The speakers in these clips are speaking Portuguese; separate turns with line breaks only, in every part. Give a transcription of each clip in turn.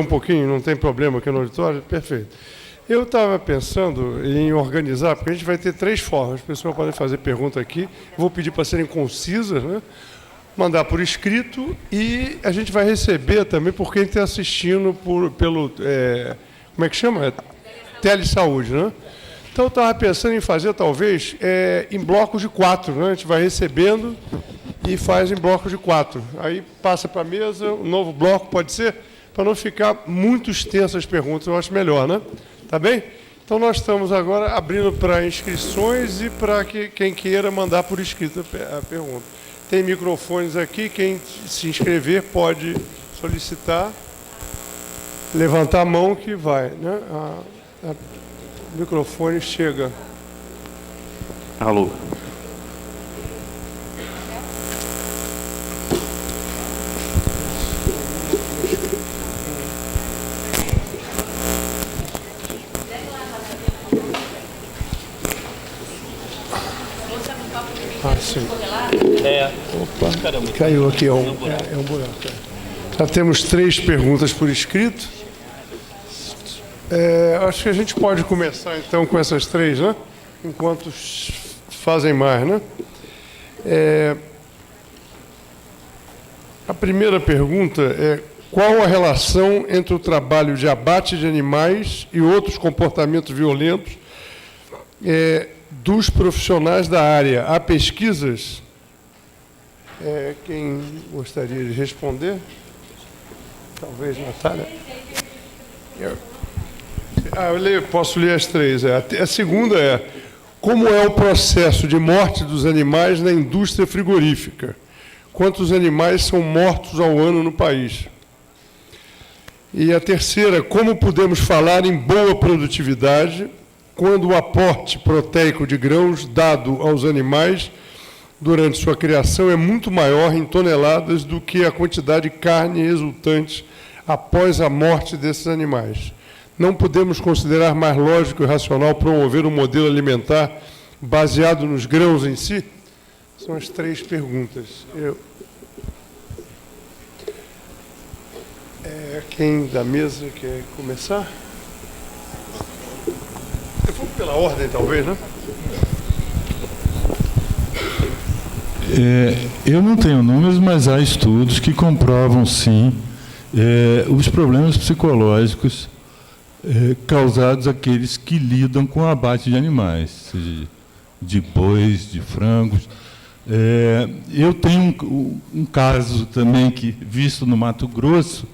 Um pouquinho, não tem problema aqui no auditório? Perfeito. Eu estava pensando em organizar, porque a gente vai ter 3 formas, as pessoas podem fazer pergunta aqui, vou pedir para serem concisas, né? Mandar por escrito e a gente vai receber também por quem está assistindo pelo, como é que chama? Telesaúde, né? Então eu estava pensando em fazer, talvez, em blocos de 4, né? A gente vai recebendo e faz em blocos de 4. Aí passa para a mesa, um novo bloco, pode ser? Para não ficar muito extensas as perguntas, eu acho melhor, né? Tá bem? Então nós estamos agora abrindo para inscrições e para quem queira mandar por escrito a pergunta. Tem microfones aqui, quem se inscrever pode solicitar, levantar a mão que vai, né? O microfone chega.
Alô.
Sim.
Opa, caramba.
Caiu aqui, é um buraco. Já temos 3 perguntas por escrito. Acho que a gente pode começar, então, com essas 3, né? Enquanto fazem mais, né? A primeira pergunta é: qual a relação entre o trabalho de abate de animais e outros comportamentos violentos dos profissionais da área? Há pesquisas? Quem gostaria de responder? Talvez, Natália. Posso ler as 3. A segunda é: como é o processo de morte dos animais na indústria frigorífica? Quantos animais são mortos ao ano no país? E a terceira: como podemos falar em boa produtividade quando o aporte proteico de grãos dado aos animais durante sua criação é muito maior em toneladas do que a quantidade de carne resultante após a morte desses animais? Não podemos considerar mais lógico e racional promover um modelo alimentar baseado nos grãos em si? São as 3 perguntas. Quem da mesa quer começar? Eu vou pela ordem, talvez, né?
Eu não tenho números, mas há estudos que comprovam, sim, os problemas psicológicos causados àqueles que lidam com o abate de animais, seja de bois, de frangos. Eu tenho um caso também que, visto no Mato Grosso,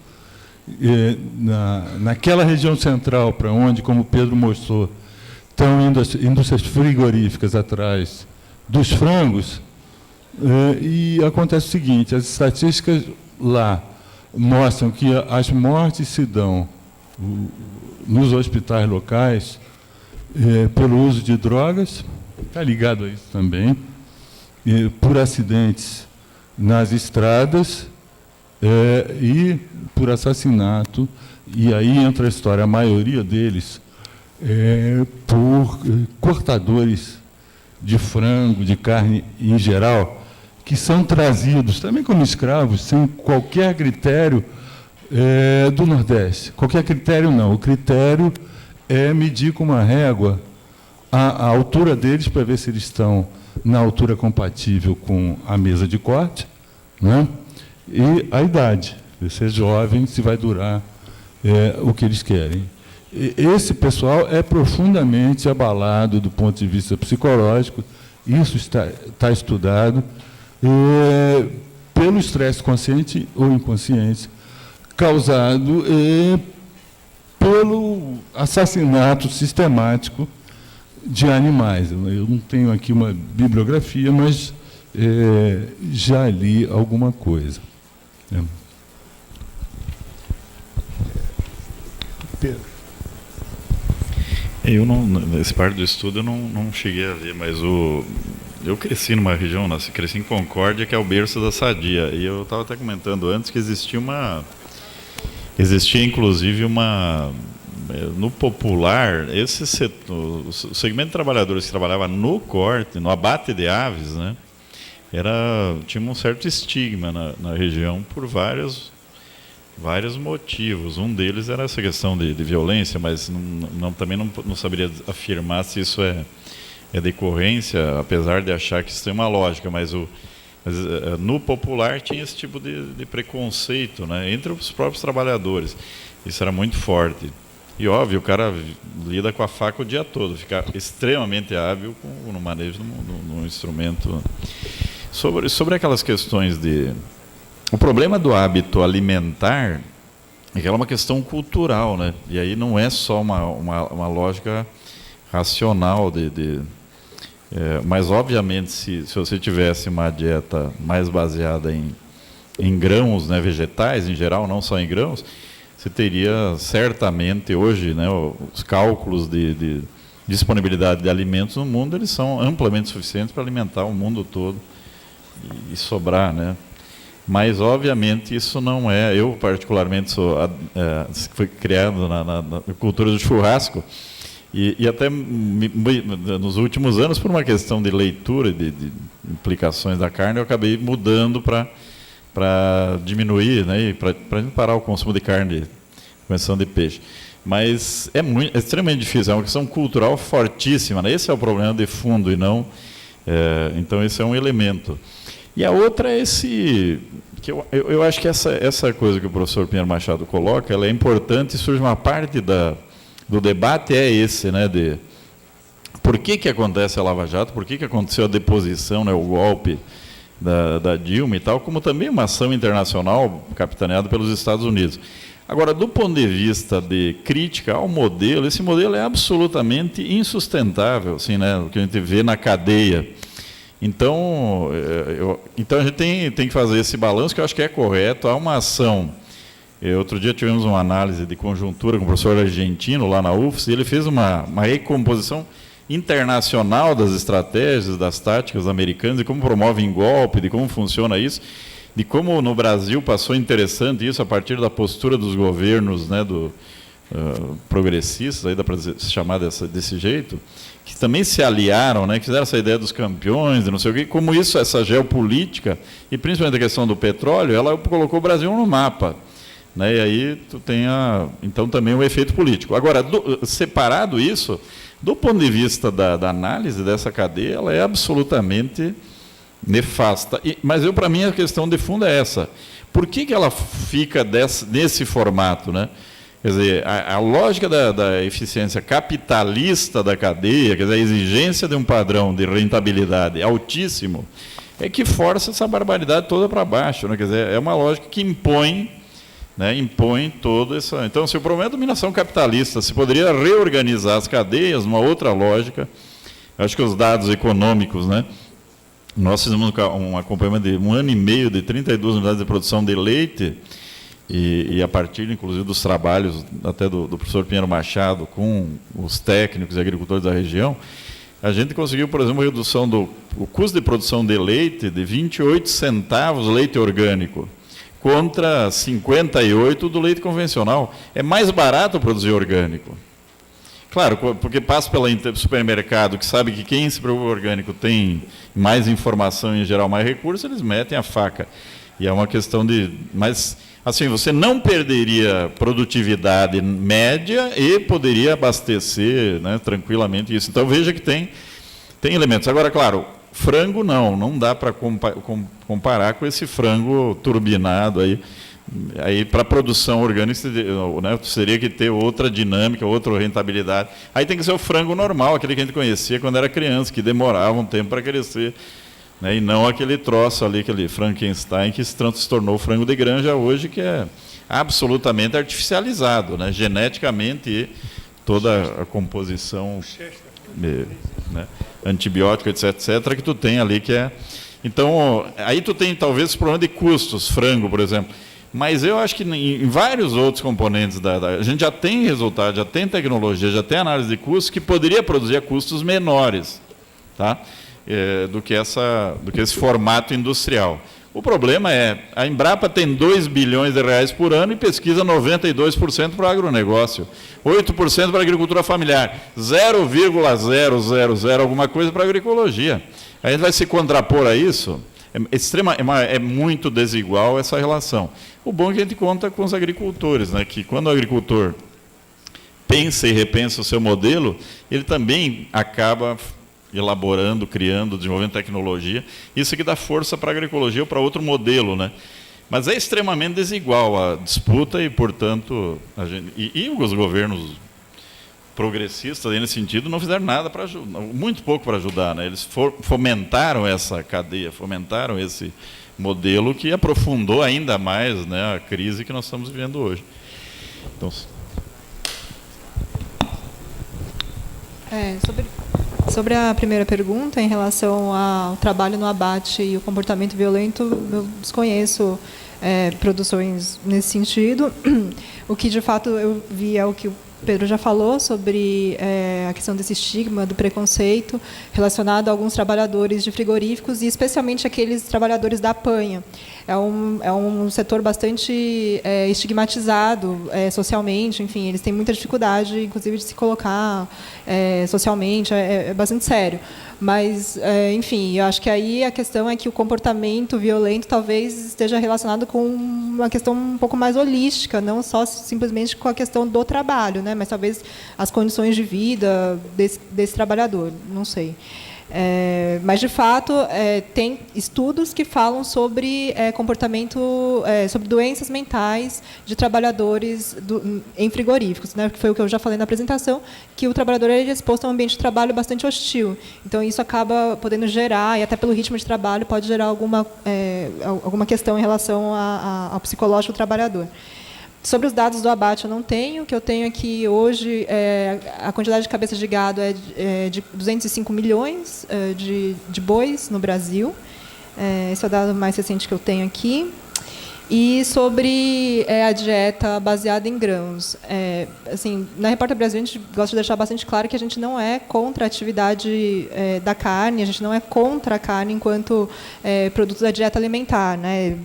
naquela região central para onde, como o Pedro mostrou, estão indo as indústrias frigoríficas atrás dos frangos, e acontece o seguinte: as estatísticas lá mostram que as mortes se dão nos hospitais locais pelo uso de drogas, está ligado a isso também, por acidentes nas estradas e por assassinato, e aí entra a história, a maioria deles por cortadores de frango, de carne em geral, que são trazidos também como escravos, sem qualquer critério do Nordeste. Qualquer critério não. O critério é medir com uma régua a altura deles para ver se eles estão na altura compatível com a mesa de corte, né? E a idade, se é jovem, se vai durar o que eles querem. Esse pessoal é profundamente abalado do ponto de vista psicológico, isso está estudado, pelo estresse consciente ou inconsciente, causado pelo assassinato sistemático de animais. Eu não tenho aqui uma bibliografia, mas já li alguma coisa.
Pedro.
Eu não, esse parte do estudo eu não cheguei a ver, mas eu cresci numa região, cresci em Concórdia, que é o berço da sadia, e eu estava até comentando antes que existia inclusive no popular, esse setor, o segmento de trabalhadores que trabalhava no corte, no abate de aves, né, tinha um certo estigma na região por vários Vários motivos. Um deles era essa questão de violência, mas também não saberia afirmar se isso é decorrência, apesar de achar que isso tem uma lógica, mas no popular tinha esse tipo de preconceito, né, entre os próprios trabalhadores. Isso era muito forte. E, óbvio, o cara lida com a faca o dia todo, fica extremamente hábil no manejo de um instrumento. Sobre aquelas questões de... O problema do hábito alimentar é que ela é uma questão cultural, né? E aí não é só uma lógica racional mas, obviamente, se você tivesse uma dieta mais baseada em grãos, né, vegetais, em geral, não só em grãos, você teria certamente, hoje, né, os cálculos de disponibilidade de alimentos no mundo, eles são amplamente suficientes para alimentar o mundo todo e sobrar, né? Mas, obviamente, isso não é... Eu, particularmente, fui criado na cultura do churrasco, e até nos últimos anos, por uma questão de leitura, de implicações da carne, eu acabei mudando para diminuir, né, e para parar o consumo de carne, começando de peixe. Mas é extremamente difícil, é uma questão cultural fortíssima, né? Esse é o problema de fundo, e não... então, esse é um elemento. E a outra é que eu acho que essa coisa que o professor Pinheiro Machado coloca, ela é importante, e surge uma parte do debate, né, de por que acontece a Lava Jato, por que aconteceu a deposição, né, o golpe da Dilma e tal, como também uma ação internacional capitaneada pelos Estados Unidos. Agora, do ponto de vista de crítica ao modelo, esse modelo é absolutamente insustentável, assim, né, o que a gente vê na cadeia. Então, a gente tem que fazer esse balanço, que eu acho que é correto. Há uma ação. Outro dia tivemos uma análise de conjuntura com o professor argentino lá na UFS, e ele fez uma recomposição internacional das estratégias, das táticas americanas, de como promovem golpe, de como funciona isso, de como no Brasil passou interessante isso a partir da postura dos governos, né, progressistas, aí dá para se chamar desse jeito, que também se aliaram, né, que fizeram essa ideia dos campeões, de não sei o quê, como isso, essa geopolítica, e principalmente a questão do petróleo, ela colocou o Brasil no mapa. Né, e aí tu tem então também o efeito político. Agora, separado isso, do ponto de vista da análise dessa cadeia, ela é absolutamente nefasta. Mas para mim a questão de fundo é essa. Por que ela fica nesse formato, né? Quer dizer, a lógica da eficiência capitalista da cadeia, quer dizer, a exigência de um padrão de rentabilidade altíssimo, é que força essa barbaridade toda para baixo, né? Quer dizer, é uma lógica que impõe, né, toda essa... Então, se o problema é a dominação capitalista, se poderia reorganizar as cadeias numa outra lógica. Acho que os dados econômicos, né? Nós fizemos um acompanhamento de 1 ano e meio de 32 unidades de produção de leite, e a partir, inclusive, dos trabalhos até do professor Pinheiro Machado com os técnicos e agricultores da região, a gente conseguiu, por exemplo, uma redução do custo de produção de leite de 28 centavos leite orgânico, contra 58 do leite convencional. É mais barato produzir orgânico. Claro, porque passa pelo supermercado, que sabe que quem se preocupa orgânico tem mais informação e, em geral, mais recursos, eles metem a faca. E é uma questão de... Mas, assim, você não perderia produtividade média e poderia abastecer, né, tranquilamente isso. Então, veja que tem elementos. Agora, claro, frango não dá para comparar com esse frango turbinado aí. Aí, para a produção orgânica, né, teria que ter outra dinâmica, outra rentabilidade. Aí tem que ser o frango normal, aquele que a gente conhecia quando era criança, que demorava um tempo para crescer, né, e não aquele troço ali, aquele Frankenstein, que se tornou frango de granja hoje, que é absolutamente artificializado, né, geneticamente, e toda a composição, né, antibiótico, etc., que tu tem ali, que é... Então, aí tu tem talvez esse problema de custos, frango, por exemplo. Mas eu acho que em vários outros componentes, a gente já tem resultado, já tem tecnologia, já tem análise de custos, que poderia produzir a custos menores, tá? Do que esse formato industrial. O problema é, a Embrapa tem 2 bilhões de reais por ano e pesquisa 92% para o agronegócio, 8% para a agricultura familiar, 0,000 alguma coisa para a agroecologia. A gente vai se contrapor a isso? é muito desigual essa relação. O bom é que a gente conta com os agricultores, né, que quando o agricultor pensa e repensa o seu modelo, ele também acaba elaborando, criando, desenvolvendo tecnologia. Isso aqui dá força para a agroecologia ou para outro modelo, né? Mas é extremamente desigual a disputa e, portanto, os governos progressistas, nesse sentido, não fizeram nada para ajudar, muito pouco para ajudar, né? Eles fomentaram essa cadeia, fomentaram esse modelo que aprofundou ainda mais, né, a crise que nós estamos vivendo hoje. Então,
sobre a primeira pergunta, em relação ao trabalho no abate e o comportamento violento, eu desconheço produções nesse sentido. O que, de fato, eu vi é o que o Pedro já falou sobre a questão desse estigma, do preconceito relacionado a alguns trabalhadores de frigoríficos e especialmente aqueles trabalhadores da apanha. É um setor bastante estigmatizado socialmente, enfim, eles têm muita dificuldade, inclusive, de se colocar socialmente, é bastante sério. Mas, enfim, eu acho que aí a questão é que o comportamento violento talvez esteja relacionado com uma questão um pouco mais holística, não só simplesmente com a questão do trabalho, né, mas talvez as condições de vida desse trabalhador, não sei. Mas, de fato, tem estudos que falam sobre comportamento, sobre doenças mentais de trabalhadores em frigoríficos, né, que foi o que eu já falei na apresentação, que o trabalhador é exposto a um ambiente de trabalho bastante hostil. Então, isso acaba podendo gerar, e até pelo ritmo de trabalho, pode gerar alguma questão em relação ao psicológico do trabalhador. Sobre os dados do abate, eu não tenho. O que eu tenho aqui hoje, a quantidade de cabeças de gado é de 205 milhões de bois no Brasil. Esse é o dado mais recente que eu tenho aqui. E sobre a dieta baseada em grãos. Assim, na Repórter Brasil, a gente gosta de deixar bastante claro que a gente não é contra a atividade da carne, a gente não é contra a carne enquanto produto da dieta alimentar, né?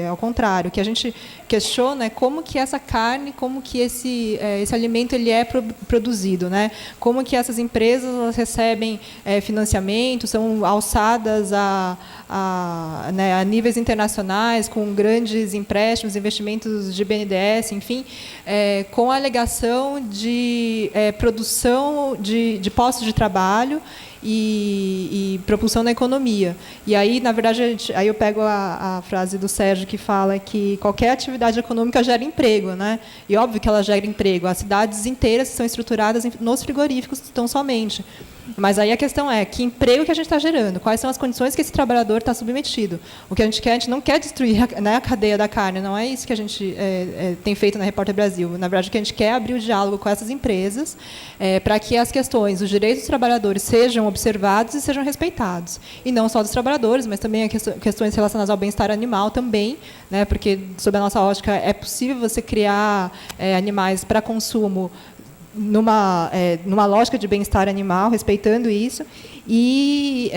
Ao contrário, o que a gente questiona é como que essa carne, como que esse alimento ele é produzido, né? Como que essas empresas elas recebem financiamento, são alçadas a níveis internacionais, com grandes empréstimos, investimentos de BNDES, enfim, com a alegação de produção de postos de trabalho e propulsão da economia. E aí, na verdade, aí eu pego a frase do Sérgio que fala que qualquer atividade econômica gera emprego, né? E óbvio que ela gera emprego. As cidades inteiras são estruturadas nos frigoríficos tão somente. Mas aí a questão é que emprego que a gente está gerando, quais são as condições que esse trabalhador está submetido. O que a gente não quer destruir a cadeia da carne, não é isso que a gente tem feito na Repórter Brasil. Na verdade, o que a gente quer é abrir o diálogo com essas empresas para que as questões, os direitos dos trabalhadores sejam observados e sejam respeitados. E não só dos trabalhadores, mas também questões relacionadas ao bem-estar animal também, né, porque, sob a nossa ótica, é possível você criar animais para consumo numa lógica de bem-estar animal, respeitando isso, e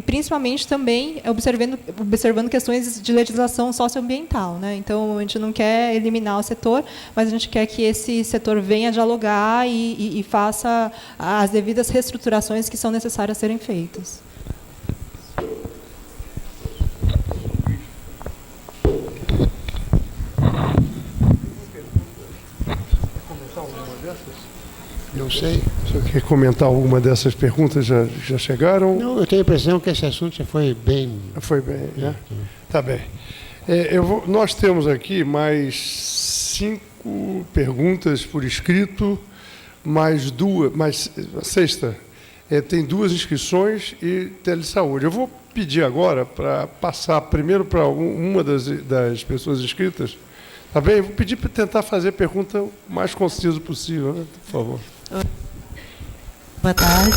principalmente também observando questões de legislação socioambiental, né? Então, a gente não quer eliminar o setor, mas a gente quer que esse setor venha dialogar e faça as devidas reestruturações que são necessárias serem feitas.
Não sei. O senhor quer comentar alguma dessas perguntas? Já chegaram?
Não, eu tenho a impressão que esse assunto já foi bem...
Foi bem, né? Tá bem. Nós temos aqui mais 5 perguntas por escrito, mais a sexta. Tem 2 inscrições e telesaúde. Eu vou pedir agora para passar primeiro para uma das pessoas inscritas. Tá bem? Eu vou pedir para tentar fazer a pergunta o mais concisa possível, né? Por favor.
Boa tarde.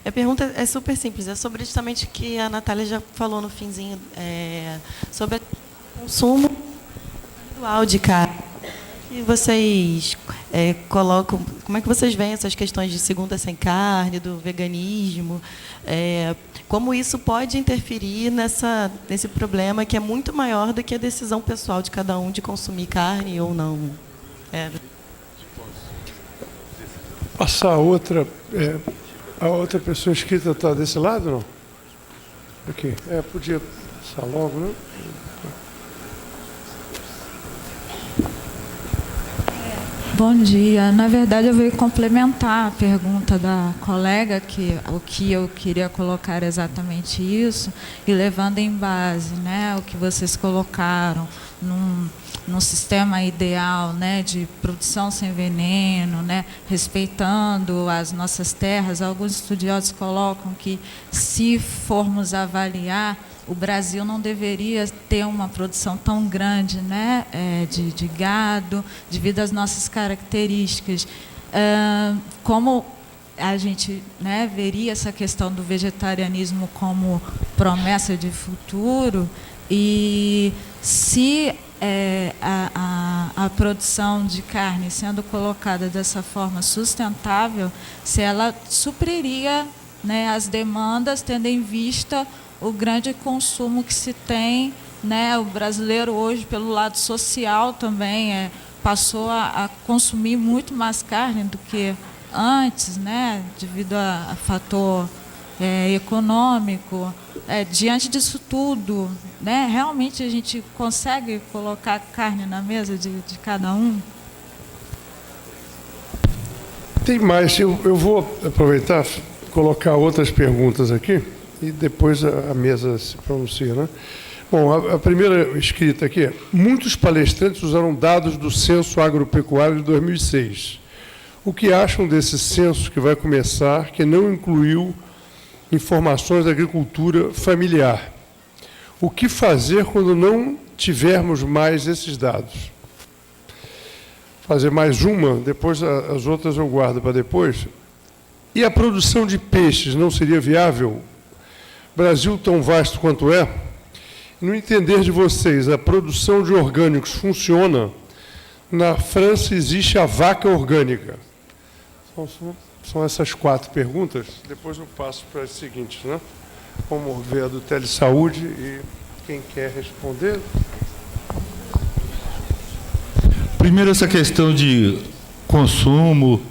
A pergunta é super simples. É sobre justamente o que a Natália já falou no finzinho, sobre o consumo individual de carne. Que vocês colocam, como é que vocês veem essas questões de segunda sem carne, do veganismo? Como isso pode interferir nesse problema que é muito maior do que a decisão pessoal de cada um de consumir carne ou não?
Passar a outra pessoa inscrita está desse lado, não? Aqui. Podia passar logo, né?
Bom dia. Na verdade, eu veio complementar a pergunta da colega, que o que eu queria colocar era exatamente isso, e levando em base, né, o que vocês colocaram num sistema ideal, né, de produção sem veneno, né, respeitando as nossas terras. Alguns estudiosos colocam que, se formos avaliar, o Brasil não deveria ter uma produção tão grande, né, de gado, devido às nossas características. Como a gente, né, veria essa questão do vegetarianismo como promessa de futuro, e se a produção de carne sendo colocada dessa forma sustentável, se ela supriria, né, as demandas, tendo em vista o grande consumo que se tem, né? O brasileiro hoje, pelo lado social também, passou a consumir muito mais carne do que antes, né? Devido a fator econômico. Diante disso tudo, né? Realmente a gente consegue colocar carne na mesa de cada um?
Tem mais. Eu vou aproveitar, colocar outras perguntas aqui, e depois a mesa se pronuncia, né? Bom, a primeira escrita aqui: muitos palestrantes usaram dados do Censo Agropecuário de 2006. O que acham desse censo que vai começar, que não incluiu informações da agricultura familiar? O que fazer quando não tivermos mais esses dados? Fazer mais uma, depois as outras eu guardo para depois. E a produção de peixes não seria viável? Brasil tão vasto quanto é, no entender de vocês, a produção de orgânicos funciona? Na França existe a vaca orgânica. São essas 4 perguntas. Depois eu passo para as seguintes, né? Vamos ver a do Telesaúde e quem quer responder.
Primeiro, essa questão de consumo,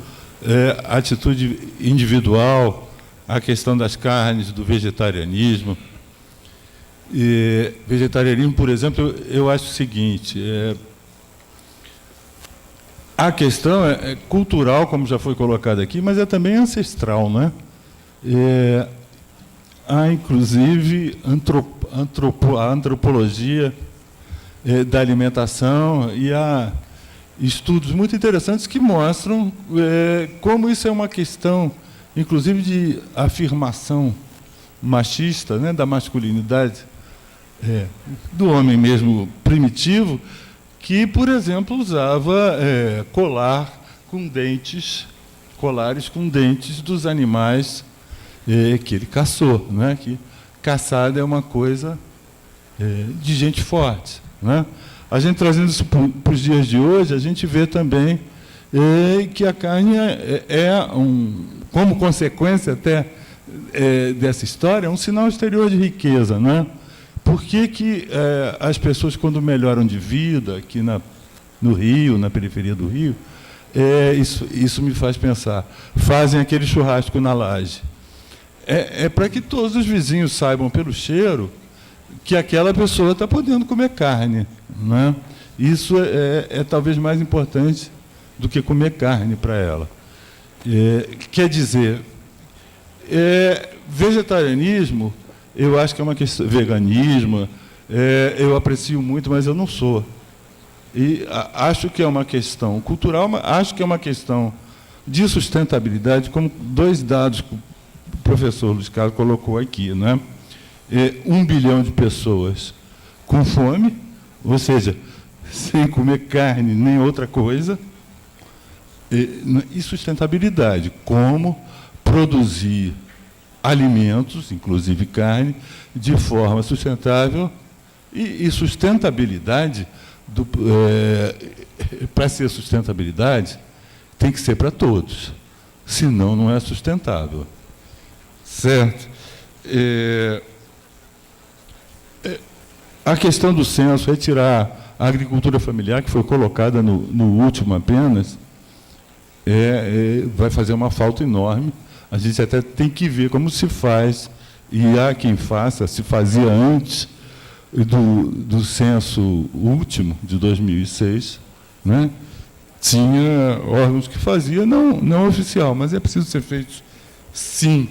atitude individual, a questão das carnes, do vegetarianismo. Vegetarianismo, por exemplo, eu acho o seguinte: a questão é cultural, como já foi colocado aqui, mas é também ancestral, né? Há, inclusive, a antropologia da alimentação, e há estudos muito interessantes que mostram como isso é uma questão, inclusive, de afirmação machista, né, da masculinidade, do homem mesmo primitivo, que, por exemplo, usava colares com dentes dos animais que ele caçou, né? Que caçada é uma coisa de gente forte, né? A gente, trazendo isso para os dias de hoje, a gente vê também que a carne como consequência até dessa história, é um sinal exterior de riqueza, né? Por que as pessoas, quando melhoram de vida aqui no Rio, na periferia do Rio, isso me faz pensar, fazem aquele churrasco na laje? Para que todos os vizinhos saibam pelo cheiro que aquela pessoa está podendo comer carne, né? Isso é talvez mais importante do que comer carne para ela. Quer dizer, vegetarianismo, eu acho que é uma questão, veganismo, eu aprecio muito, mas eu não sou. E acho que é uma questão cultural, mas acho que é uma questão de sustentabilidade, como 2 dados que o professor Luiz Carlos colocou aqui, né? 1 bilhão de pessoas com fome, ou seja, sem comer carne nem outra coisa, e sustentabilidade, como produzir alimentos, inclusive carne, de forma sustentável, e sustentabilidade, para ser sustentabilidade, tem que ser para todos, senão não é sustentável. Certo? A questão do censo, retirar a agricultura familiar, que foi colocada no último apenas, vai fazer uma falta enorme. A gente até tem que ver como se faz e há quem faça, se fazia antes do censo último, de 2006, né? Tinha órgãos que faziam, não oficial, mas é preciso ser feito sim.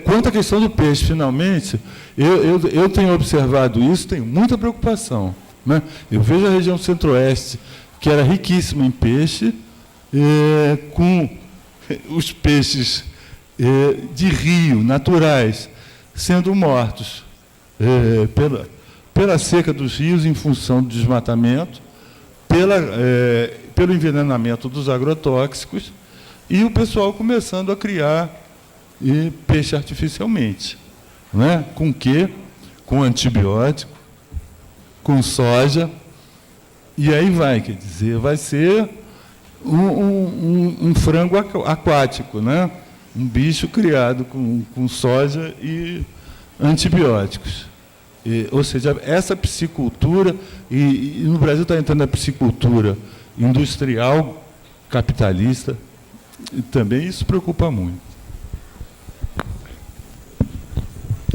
Quanto à questão do peixe, finalmente, eu tenho observado isso, tenho muita preocupação, né? Eu vejo a região centro-oeste, que era riquíssima em peixe, com os peixes de rio, naturais, sendo mortos pela seca dos rios em função do desmatamento, pelo envenenamento dos agrotóxicos, e o pessoal começando a criar peixe artificialmente. Né? Com quê? Com antibiótico, com soja, e aí vai, quer dizer, vai ser um frango aquático, né? Um bicho criado com soja e antibióticos. Ou seja, essa piscicultura, e no Brasil está entrando a piscicultura industrial, capitalista, e também isso preocupa muito.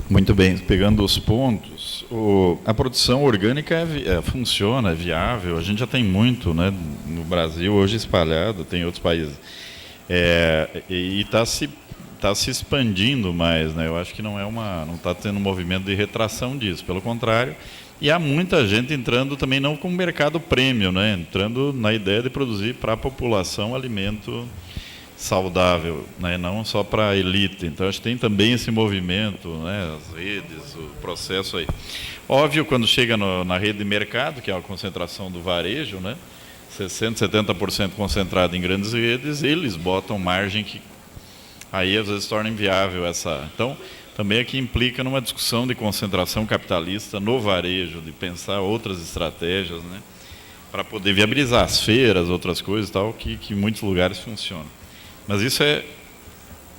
Muito bem, pegando os pontos, a produção orgânica funciona, é viável, a gente já tem muito, né, no Brasil, hoje espalhado, tem outros países. E está se expandindo mais, né? Eu acho que não está tendo um movimento de retração disso, pelo contrário, e há muita gente entrando também não com o mercado premium, né? Entrando na ideia de produzir para a população alimento saudável, né? Não só para a elite. Então, acho que tem também esse movimento, né? As redes, o processo aí. Óbvio, quando chega na rede de mercado, que é a concentração do varejo, né? 60%, 70% concentrado em grandes redes, eles botam margem que aí às vezes torna inviável essa. Então, também aqui implica numa discussão de concentração capitalista no varejo, de pensar outras estratégias, né? Para poder viabilizar as feiras, outras coisas e tal, que em muitos lugares funcionam. Mas isso é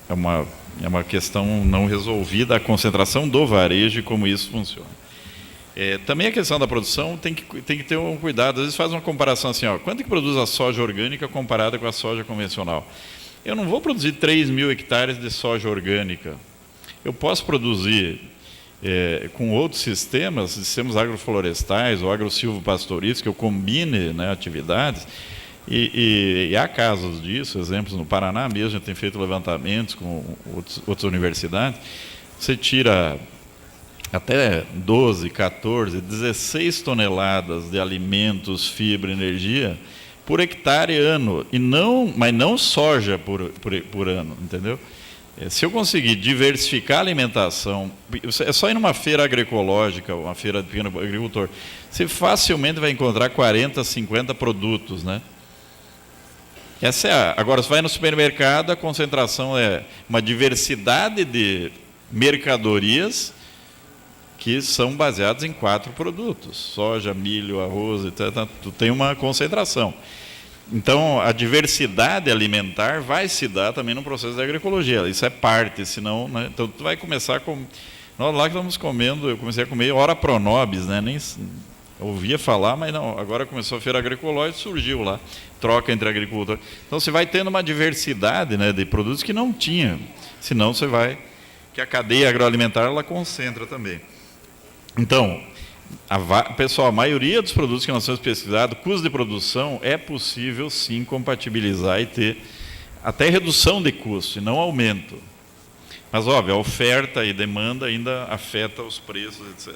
uma questão não resolvida, a concentração do varejo e como isso funciona. Também a questão da produção tem que ter um cuidado. Às vezes faz uma comparação assim, quanto que produz a soja orgânica comparada com a soja convencional? Eu não vou produzir 3.000 hectares de soja orgânica. Eu posso produzir com outros sistemas agroflorestais ou agrosilvopastorícolas, que eu combine, né, atividades. E há casos disso, exemplos no Paraná mesmo, a gente tem feito levantamentos com outras universidades. Você tira até 12, 14, 16 toneladas de alimentos, fibra, energia por hectare ano, mas não soja por ano, entendeu? Se eu conseguir diversificar a alimentação, é só ir numa feira agroecológica, uma feira de pequeno agricultor, você facilmente vai encontrar 40, 50 produtos, né? Agora, você vai no supermercado, a concentração é uma diversidade de mercadorias que são baseadas em 4 produtos: soja, milho, arroz, etc. Tu tem uma concentração. Então, a diversidade alimentar vai se dar também no processo da agroecologia. Isso é parte, senão, né? Então, tu vai começar com... Nós lá que estamos comendo, eu comecei a comer ora pronobis, né? Nem ouvia falar, mas não. Agora começou a feira agroecológica, surgiu lá, troca entre agricultores. Então, você vai tendo uma diversidade, né, de produtos que não tinha. Senão, você vai... Que a cadeia agroalimentar, ela concentra também. Então, pessoal, a maioria dos produtos que nós temos pesquisado, custo de produção, é possível sim compatibilizar e ter até redução de custo, e não aumento. Mas, óbvio, a oferta e demanda ainda afeta os preços, etc.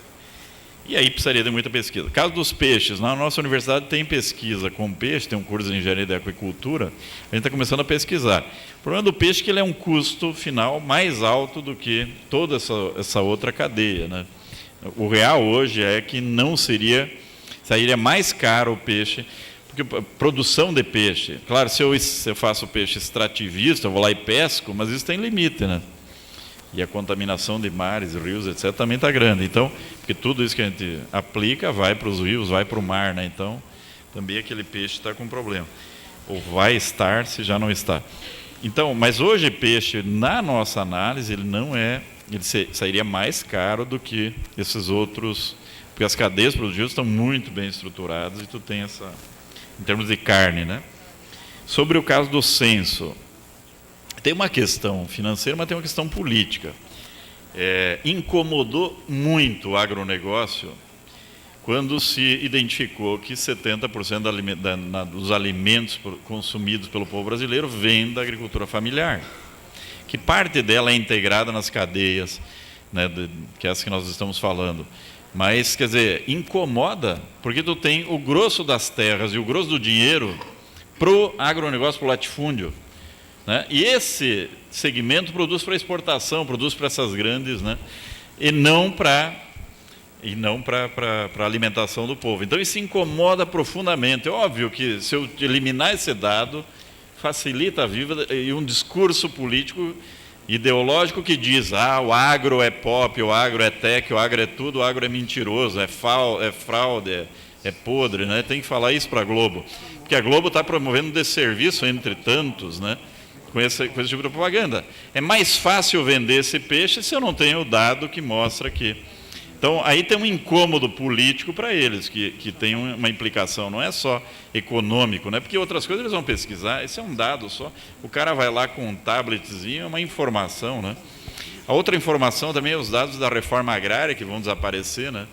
E aí precisaria de muita pesquisa. Caso dos peixes, na nossa universidade tem pesquisa com peixe, tem um curso de engenharia de aquicultura, a gente está começando a pesquisar. O problema do peixe é que ele é um custo final mais alto do que toda essa outra cadeia, né? O real hoje é que não sairia mais caro o peixe, porque a produção de peixe, claro, se eu faço peixe extrativista, eu vou lá e pesco, mas isso tem limite, né? E a contaminação de mares, rios, etc., também está grande. Então, porque tudo isso que a gente aplica vai para os rios, vai para o mar, né? Então, também aquele peixe está com problema. Ou vai estar, se já não está. Então, mas hoje peixe, na nossa análise, ele sairia mais caro do que esses outros, porque as cadeias produtivas estão muito bem estruturadas e tu tem em termos de carne, né? Sobre o caso do censo, tem uma questão financeira, mas tem uma questão política. incomodou muito o agronegócio quando se identificou que 70% dos alimentos consumidos pelo povo brasileiro vem da agricultura familiar, que parte dela é integrada nas cadeias, né, que é essa que nós estamos falando. Mas, quer dizer, incomoda, porque tu tem o grosso das terras e o grosso do dinheiro para o agronegócio, para o latifúndio, né? E esse segmento produz para exportação, produz para essas grandes, né? E não para a alimentação do povo. Então, isso incomoda profundamente. É óbvio que, se eu eliminar esse dado, facilita a vida e um discurso político ideológico que diz: o agro é pop, o agro é tech, o agro é tudo, o agro é mentiroso, é fraude, é podre, né? Tem que falar isso para a Globo, porque a Globo está promovendo um desserviço entre tantos, né? Com esse tipo de propaganda. É mais fácil vender esse peixe se eu não tenho o dado que mostra que... Então, aí tem um incômodo político para eles, que tem uma implicação, não é só econômico, né? Porque outras coisas eles vão pesquisar, esse é um dado só. O cara vai lá com um tabletzinho, é uma informação, né? A outra informação também é os dados da reforma agrária, que vão desaparecer, né?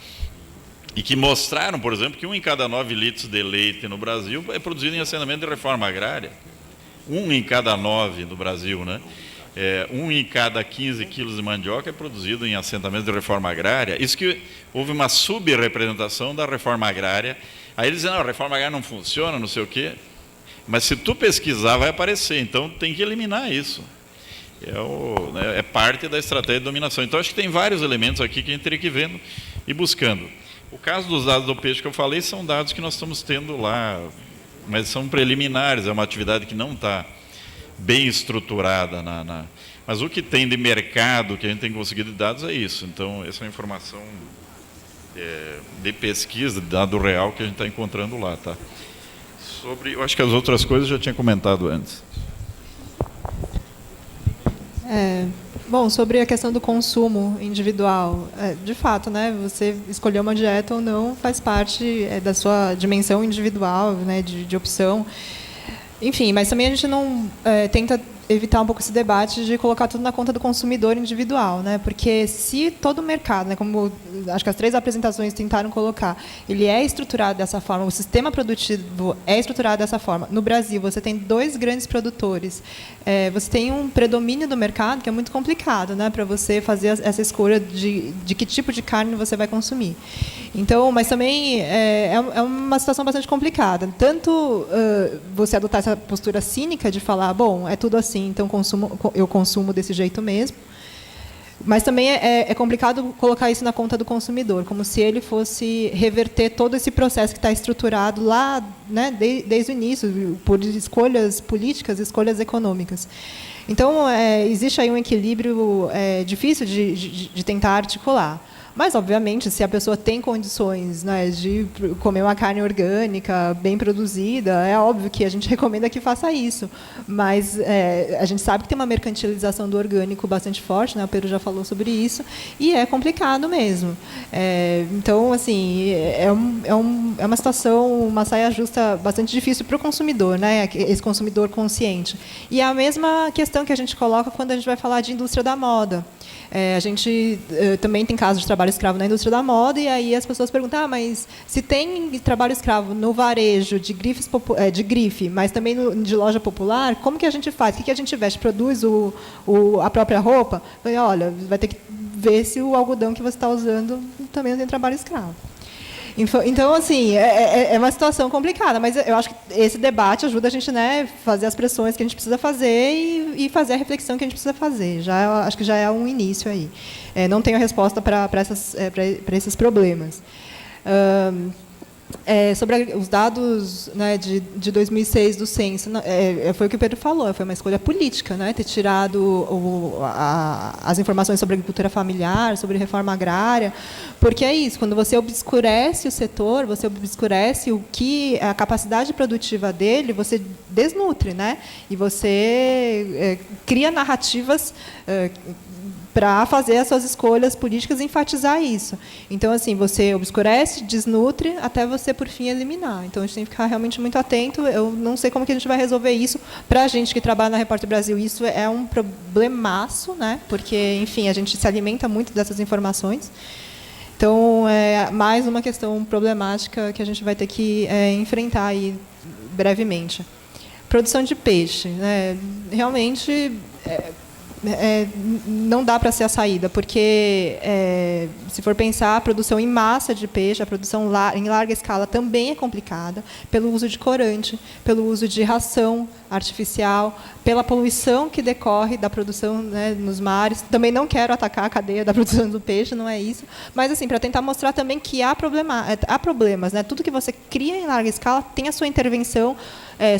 E que mostraram, por exemplo, que 1 em cada 9 litros de leite no Brasil é produzido em assentamento de reforma agrária. 1 em cada 9 no Brasil, né? 1 em cada 15 quilos de mandioca é produzido em assentamento de reforma agrária. Isso que houve uma subrepresentação da reforma agrária. Aí eles dizem: a reforma agrária não funciona, não sei o quê. Mas se tu pesquisar, vai aparecer. Então, tem que eliminar isso. É parte da estratégia de dominação. Então, acho que tem vários elementos aqui que a gente teria que ir vendo e buscando. O caso dos dados do peixe que eu falei são dados que nós estamos tendo lá, mas são preliminares, é uma atividade que não está bem estruturada. Mas o que tem de mercado, que a gente tem conseguido de dados, é isso. Então, essa é uma informação de pesquisa, de dado real, que a gente está encontrando lá. Tá? Eu acho que as outras coisas eu já tinha comentado antes.
Bom, sobre a questão do consumo individual, de fato, né, você escolher uma dieta ou não faz parte da sua dimensão individual, né, de opção. Enfim, mas também a gente não tenta evitar um pouco esse debate de colocar tudo na conta do consumidor individual, né? Porque se todo o mercado, né, como acho que as 3 apresentações tentaram colocar, ele é estruturado dessa forma, o sistema produtivo é estruturado dessa forma. No Brasil, você tem 2 grandes produtores, você tem um predomínio do mercado que é muito complicado, né, para você fazer essa escolha de que tipo de carne você vai consumir. Então, mas também é uma situação bastante complicada. Tanto você adotar essa postura cínica de falar, bom, é tudo assim, então eu consumo desse jeito mesmo. Mas também é complicado colocar isso na conta do consumidor, como se ele fosse reverter todo esse processo que está estruturado lá, né, desde o início, por escolhas políticas, escolhas econômicas. Então, existe aí um equilíbrio difícil de tentar articular. Mas, obviamente, se a pessoa tem condições, né, de comer uma carne orgânica, bem produzida, é óbvio que a gente recomenda que faça isso. Mas a gente sabe que tem uma mercantilização do orgânico bastante forte, né, o Pedro já falou sobre isso, e é complicado mesmo. Então, assim, é uma situação, uma saia justa bastante difícil para o consumidor, né, esse consumidor consciente. E é a mesma questão que a gente coloca quando a gente vai falar de indústria da moda. A gente também tem casos de trabalho escravo na indústria da moda, e aí as pessoas perguntam, mas se tem trabalho escravo no varejo de grife, mas também de loja popular, como que a gente faz? O que a gente veste? Produz a própria roupa? Olha, vai ter que ver se o algodão que você está usando também não tem trabalho escravo. Então, assim, é uma situação complicada, mas eu acho que esse debate ajuda a gente, né, fazer as pressões que a gente precisa fazer e fazer a reflexão que a gente precisa fazer. Acho que já é um início aí. Não tenho resposta para esses problemas. Sobre os dados, né, de 2006 do censo, foi o que o Pedro falou, foi uma escolha política, né, ter tirado as informações sobre agricultura familiar, sobre reforma agrária, porque é isso, quando você obscurece o setor, você obscurece a capacidade produtiva dele, você desnutre, né, e você cria narrativas para fazer as suas escolhas políticas e enfatizar isso. Então, assim, você obscurece, desnutre, até você, por fim, eliminar. Então, a gente tem que ficar realmente muito atento. Eu não sei como que a gente vai resolver isso. Para a gente que trabalha na Repórter Brasil, isso é um problemaço, né? Porque, enfim, a gente se alimenta muito dessas informações. Então, é mais uma questão problemática que a gente vai ter que enfrentar aí brevemente. Produção de peixe, né? Realmente não dá para ser a saída, porque se for pensar, a produção em massa de peixe, a produção em larga escala também é complicada, pelo uso de corante, pelo uso de ração artificial, pela poluição que decorre da produção, né, nos mares. Também não quero atacar a cadeia da produção do peixe, não é isso, mas assim, para tentar mostrar também que há problemas, né? Tudo que você cria em larga escala tem a sua intervenção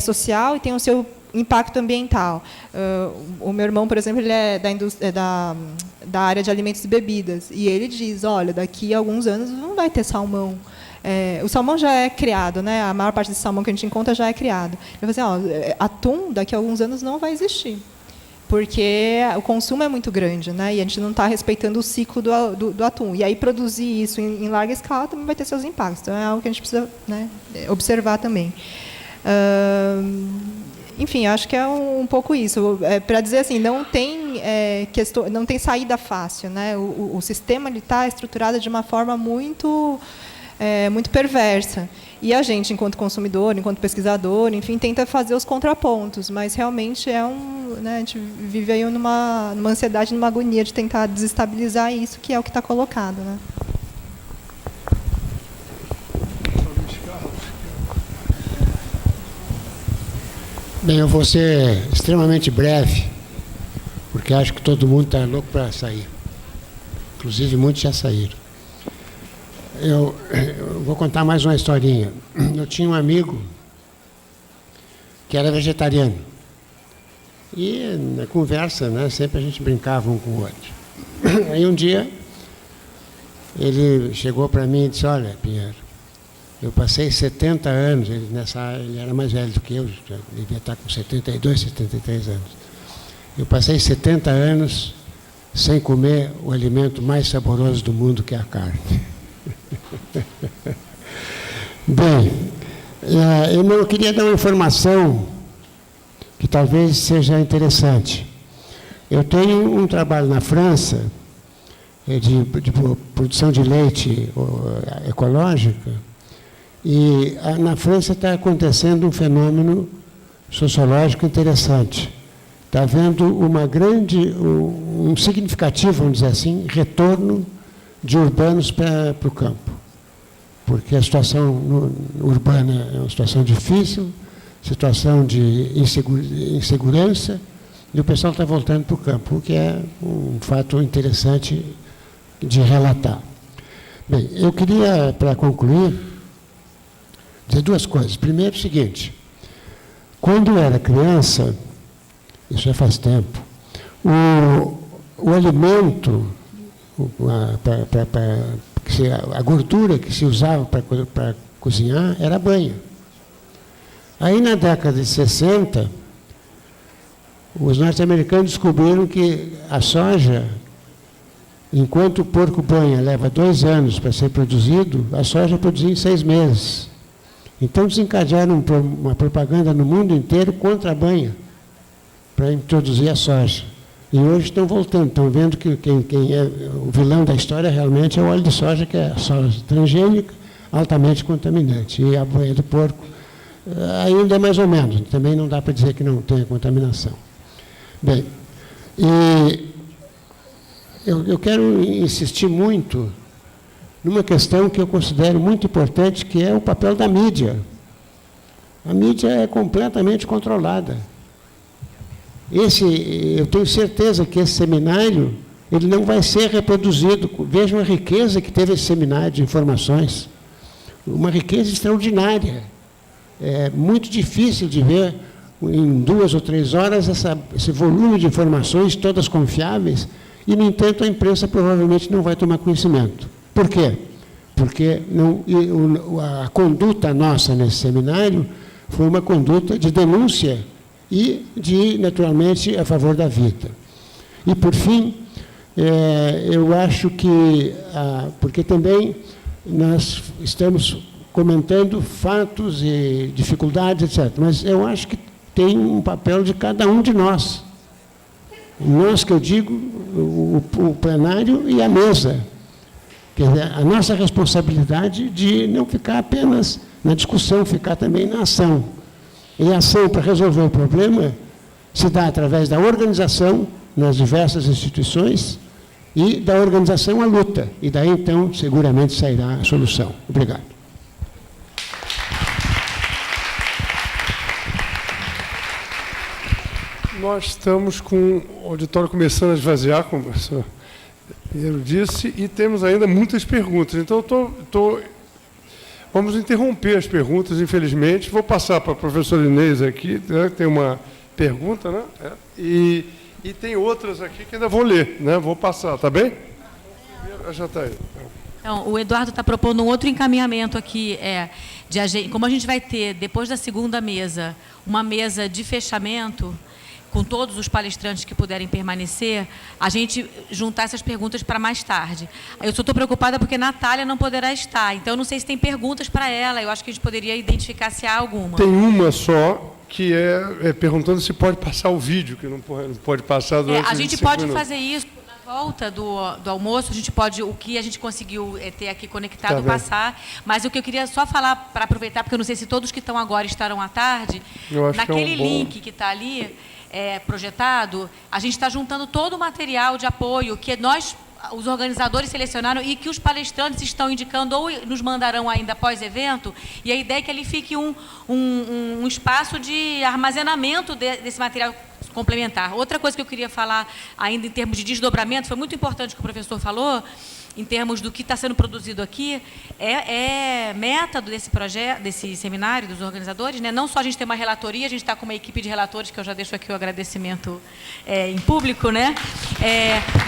social e tem o seu impacto ambiental. O meu irmão, por exemplo, ele é da área de alimentos e bebidas, e ele diz, olha, daqui a alguns anos não vai ter salmão. O salmão já é criado, né? A maior parte desse salmão que a gente encontra já é criado. Ele falou assim, atum, daqui a alguns anos não vai existir, porque o consumo é muito grande, né? E a gente não está respeitando o ciclo do atum. E aí produzir isso em larga escala também vai ter seus impactos. Então, é algo que a gente precisa, né, observar também. Enfim, acho que é um pouco isso. Para dizer assim, não tem não tem saída fácil, né? O sistema está estruturado de uma forma muito perversa. E a gente, enquanto consumidor, enquanto pesquisador, enfim, tenta fazer os contrapontos, mas realmente né, a gente vive aí numa ansiedade, numa agonia de tentar desestabilizar isso, que é o que está colocado, né?
Bem, eu vou ser extremamente breve, porque acho que todo mundo está louco para sair. Inclusive, muitos já saíram. Eu vou contar mais uma historinha. Eu tinha um amigo que era vegetariano. E, na conversa, né, sempre a gente brincava um com o outro. Aí, um dia, ele chegou para mim e disse, olha, Pinheiro, eu passei 70 anos, ele era mais velho do que eu, já devia estar com 72, 73 anos. Eu passei 70 anos sem comer o alimento mais saboroso do mundo, que é a carne. Bem, eu queria dar uma informação que talvez seja interessante. Eu tenho um trabalho na França de produção de leite ecológica, e na França está acontecendo um fenômeno sociológico interessante. Está havendo um significativo, vamos dizer assim, retorno de urbanos para o campo. Porque a situação urbana é uma situação difícil, situação de insegurança, e o pessoal está voltando para o campo, o que é um fato interessante de relatar. Bem, eu queria, para concluir, dizer duas coisas. Primeiro, o seguinte, quando eu era criança, isso já faz tempo, o alimento, a gordura que se usava para cozinhar era a banha. Aí, na década de 60, os norte-americanos descobriram que a soja, enquanto o porco-banha leva 2 anos para ser produzido, a soja produzia em 6 meses. Então, desencadearam uma propaganda no mundo inteiro contra a banha, para introduzir a soja. E hoje estão voltando, estão vendo que quem é o vilão da história realmente é o óleo de soja, que é a soja transgênica, altamente contaminante. E a banha do porco ainda é mais ou menos, também não dá para dizer que não tem contaminação. Bem, e eu quero insistir muito numa questão que eu considero muito importante, que é o papel da mídia. A mídia é completamente controlada. Eu tenho certeza que esse seminário ele não vai ser reproduzido. Vejam a riqueza que teve esse seminário de informações. Uma riqueza extraordinária. É muito difícil de ver em 2 ou 3 horas esse volume de informações, todas confiáveis, e, no entanto, a imprensa provavelmente não vai tomar conhecimento. Por quê? Porque a conduta nossa nesse seminário foi uma conduta de denúncia e naturalmente, a favor da vida. E, por fim, eu acho que, porque também nós estamos comentando fatos e dificuldades, etc., mas eu acho que tem um papel de cada um de nós. Nós, que eu digo, o plenário e a mesa. Quer dizer, a nossa responsabilidade de não ficar apenas na discussão, ficar também na ação. E a ação para resolver o problema se dá através da organização nas diversas instituições e da organização à luta. E daí, então, seguramente sairá a solução. Obrigado.
Nós estamos com o auditório começando a esvaziar, como o professor Pinheiro disse, e temos ainda muitas perguntas. Então, vamos interromper as perguntas, infelizmente. Vou passar para a professora Inês aqui, né, tem uma pergunta, né? E tem outras aqui que ainda vou ler, né? Vou passar, tá bem? Já está aí.
Então, o Eduardo está propondo um outro encaminhamento aqui, como a gente vai ter, depois da segunda mesa, uma mesa de fechamento, com todos os palestrantes que puderem permanecer, a gente juntar essas perguntas para mais tarde. Eu só estou preocupada porque Natália não poderá estar, então eu não sei se tem perguntas para ela, eu acho que a gente poderia identificar se há alguma.
Tem uma só, que é perguntando se pode passar o vídeo, que não pode passar durante
a gente pode fazer isso na volta do almoço, a gente pode, o que a gente conseguiu ter aqui conectado, passar, mas o que eu queria só falar, para aproveitar, porque eu não sei se todos que estão agora estarão à tarde, naquele link que está ali, projetado, a gente está juntando todo o material de apoio que nós, os organizadores, selecionaram e que os palestrantes estão indicando ou nos mandarão ainda após evento, e a ideia é que ali fique um espaço de armazenamento desse material complementar. Outra coisa que eu queria falar, ainda em termos de desdobramento, foi muito importante o que o professor falou, em termos do que está sendo produzido aqui, meta desse projeto, desse seminário, dos organizadores, né? Não só a gente ter uma relatoria, a gente está com uma equipe de relatores, que eu já deixo aqui o agradecimento em público, né?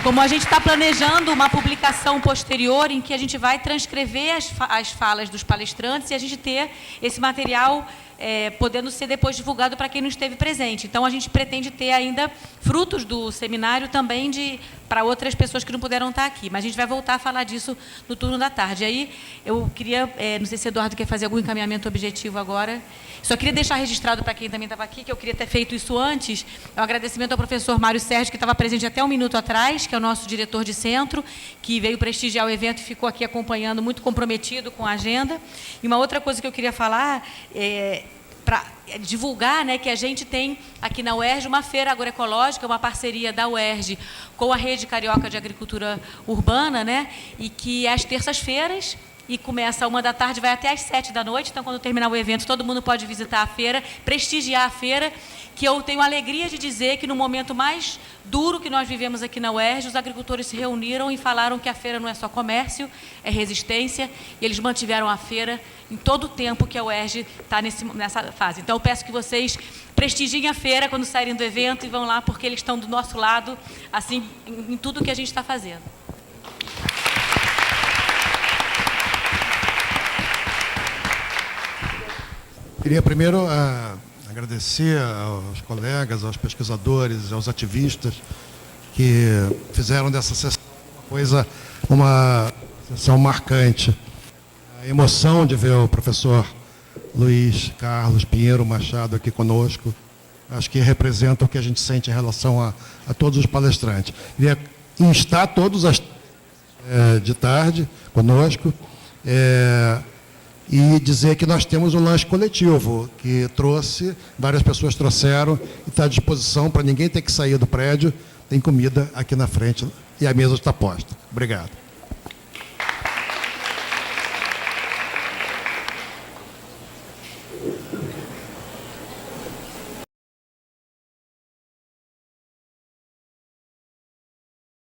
Como a gente está planejando uma publicação posterior em que a gente vai transcrever as falas dos palestrantes e a gente ter esse material podendo ser depois divulgado para quem não esteve presente. Então, a gente pretende ter ainda frutos do seminário também para outras pessoas que não puderam estar aqui. Mas a gente vai voltar a falar disso no turno da tarde. Aí, eu queria, não sei se o Eduardo quer fazer algum encaminhamento objetivo agora. Só queria deixar registrado para quem também estava aqui, que eu queria ter feito isso antes, um agradecimento ao professor Mário Sérgio, que estava presente até um minuto atrás, que é o nosso diretor de centro, que veio prestigiar o evento e ficou aqui acompanhando, muito comprometido com a agenda. E uma outra coisa que eu queria falar para divulgar, né, que a gente tem aqui na UERJ uma feira agroecológica, uma parceria da UERJ com a Rede Carioca de Agricultura Urbana, né, e que às terças-feiras, e começa às 13h, vai até às 19h, então quando terminar o evento todo mundo pode visitar a feira, prestigiar a feira, que eu tenho a alegria de dizer que no momento mais duro que nós vivemos aqui na UERJ, os agricultores se reuniram e falaram que a feira não é só comércio, é resistência, e eles mantiveram a feira em todo o tempo que a UERJ está nessa fase. Então, eu peço que vocês prestigiem a feira quando saírem do evento e vão lá, porque eles estão do nosso lado, assim, em tudo que a gente está fazendo.
Queria primeiro agradecer aos colegas, aos pesquisadores, aos ativistas que fizeram dessa sessão uma sessão marcante. A emoção de ver o professor Luiz Carlos Pinheiro Machado aqui conosco, acho que representa o que a gente sente em relação a todos os palestrantes. Queria instar todos de tarde conosco, e dizer que nós temos um lanche coletivo, que várias pessoas trouxeram, e está à disposição para ninguém ter que sair do prédio, tem comida aqui na frente, e a mesa está posta. Obrigado.